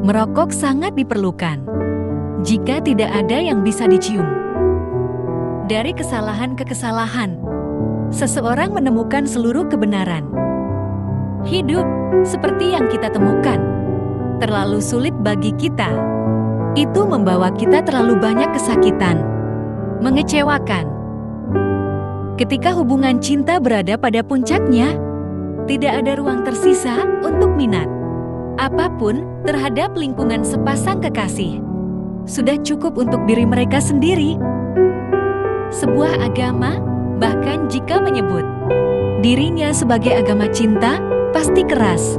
Merokok sangat diperlukan jika tidak ada yang bisa dicium. Dari kesalahan ke kesalahan, seseorang menemukan seluruh kebenaran. Hidup seperti yang kita temukan terlalu sulit bagi kita. Itu membawa kita terlalu banyak kesakitan, mengecewakan. Ketika hubungan cinta berada pada puncaknya, tidak ada ruang tersisa untuk minat apapun terhadap lingkungan sepasang kekasih. Sudah cukup untuk diri mereka sendiri. Sebuah agama, bahkan jika menyebut dirinya sebagai agama cinta, pasti keras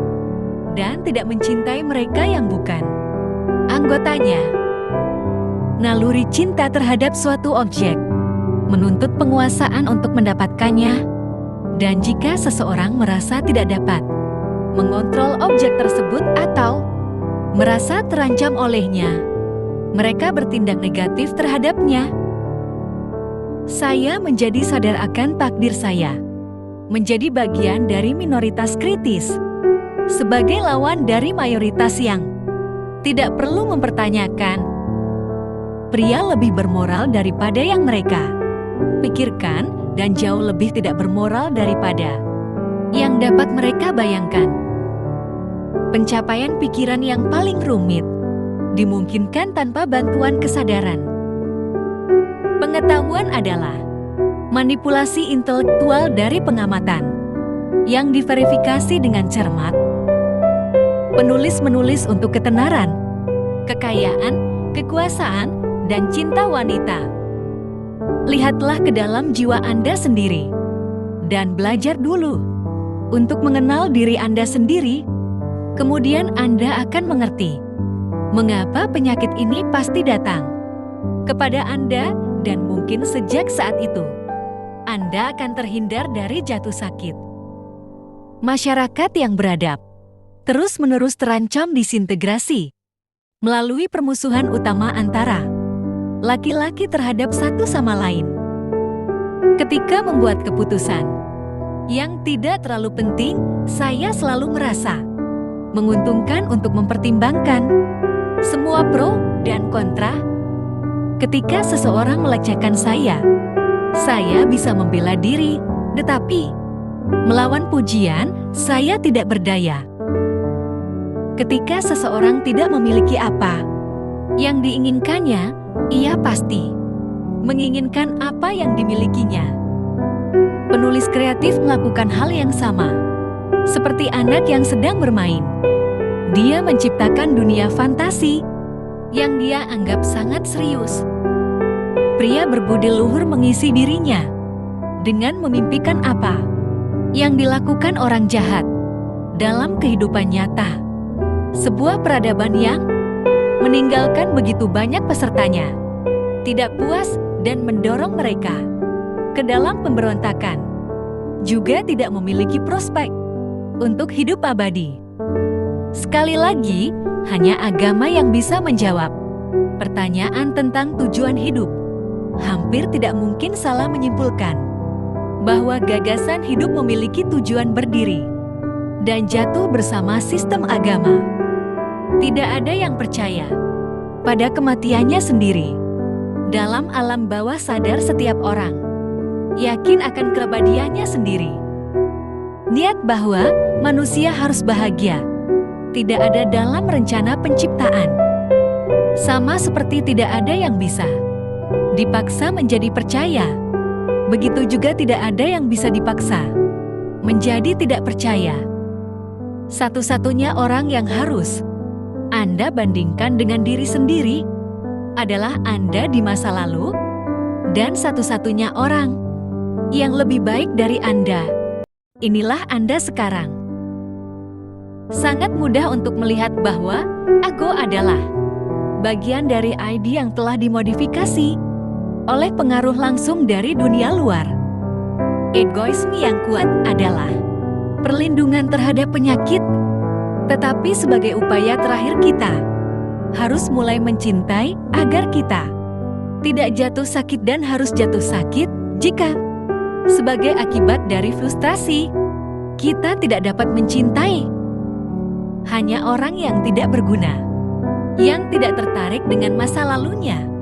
dan tidak mencintai mereka yang bukan anggotanya. Naluri cinta terhadap suatu objek menuntut penguasaan untuk mendapatkannya, dan jika seseorang merasa tidak dapat mengontrol objek tersebut atau merasa terancam olehnya, mereka bertindak negatif terhadapnya. Saya menjadi sadar akan takdir saya menjadi bagian dari minoritas kritis, sebagai lawan dari mayoritas yang tidak perlu mempertanyakan. Pria lebih bermoral daripada yang mereka pikirkan dan jauh lebih tidak bermoral daripada yang dapat mereka bayangkan. Pencapaian pikiran yang paling rumit dimungkinkan tanpa bantuan kesadaran. Pengetahuan adalah manipulasi intelektual dari pengamatan yang diverifikasi dengan cermat. Penulis menulis untuk ketenaran, kekayaan, kekuasaan, dan cinta wanita. Lihatlah ke dalam jiwa Anda sendiri dan belajar dulu untuk mengenal diri Anda sendiri. Kemudian Anda akan mengerti mengapa penyakit ini pasti datang kepada Anda, dan mungkin sejak saat itu Anda akan terhindar dari jatuh sakit. Masyarakat yang beradab terus-menerus terancam disintegrasi melalui permusuhan utama antara laki-laki terhadap satu sama lain. Ketika membuat keputusan yang tidak terlalu penting, saya selalu merasa menguntungkan untuk mempertimbangkan semua pro dan kontra. Ketika seseorang melecehkan saya bisa membela diri, tetapi melawan pujian, saya tidak berdaya. Ketika seseorang tidak memiliki apa yang diinginkannya, ia pasti menginginkan apa yang dimilikinya. Penulis kreatif melakukan hal yang sama, seperti anak yang sedang bermain. Dia menciptakan dunia fantasi yang dia anggap sangat serius. Pria berbudi luhur mengisi dirinya dengan memimpikan apa yang dilakukan orang jahat dalam kehidupan nyata. Sebuah peradaban yang meninggalkan begitu banyak pesertanya, tidak puas dan mendorong mereka ke dalam pemberontakan, juga tidak memiliki prospek untuk hidup abadi. Sekali lagi, hanya agama yang bisa menjawab pertanyaan tentang tujuan hidup. Hampir tidak mungkin salah menyimpulkan bahwa gagasan hidup memiliki tujuan berdiri dan jatuh bersama sistem agama. Tidak ada yang percaya pada kematiannya sendiri. Dalam alam bawah sadar setiap orang yakin akan keabadiannya sendiri. Niat bahwa manusia harus bahagia tidak ada dalam rencana penciptaan. Sama seperti tidak ada yang bisa dipaksa menjadi percaya, begitu juga tidak ada yang bisa dipaksa menjadi tidak percaya. Satu-satunya orang yang harus Anda bandingkan dengan diri sendiri adalah Anda di masa lalu, dan satu-satunya orang yang lebih baik dari Anda, inilah Anda sekarang. Sangat mudah untuk melihat bahwa ego adalah bagian dari ID yang telah dimodifikasi oleh pengaruh langsung dari dunia luar. Egoisme yang kuat adalah perlindungan terhadap penyakit, tetapi sebagai upaya terakhir kita harus mulai mencintai agar kita tidak jatuh sakit, dan harus jatuh sakit jika sebagai akibat dari frustrasi kita tidak dapat mencintai hanya orang yang tidak berguna. yang tidak tertarik dengan masa lalunya.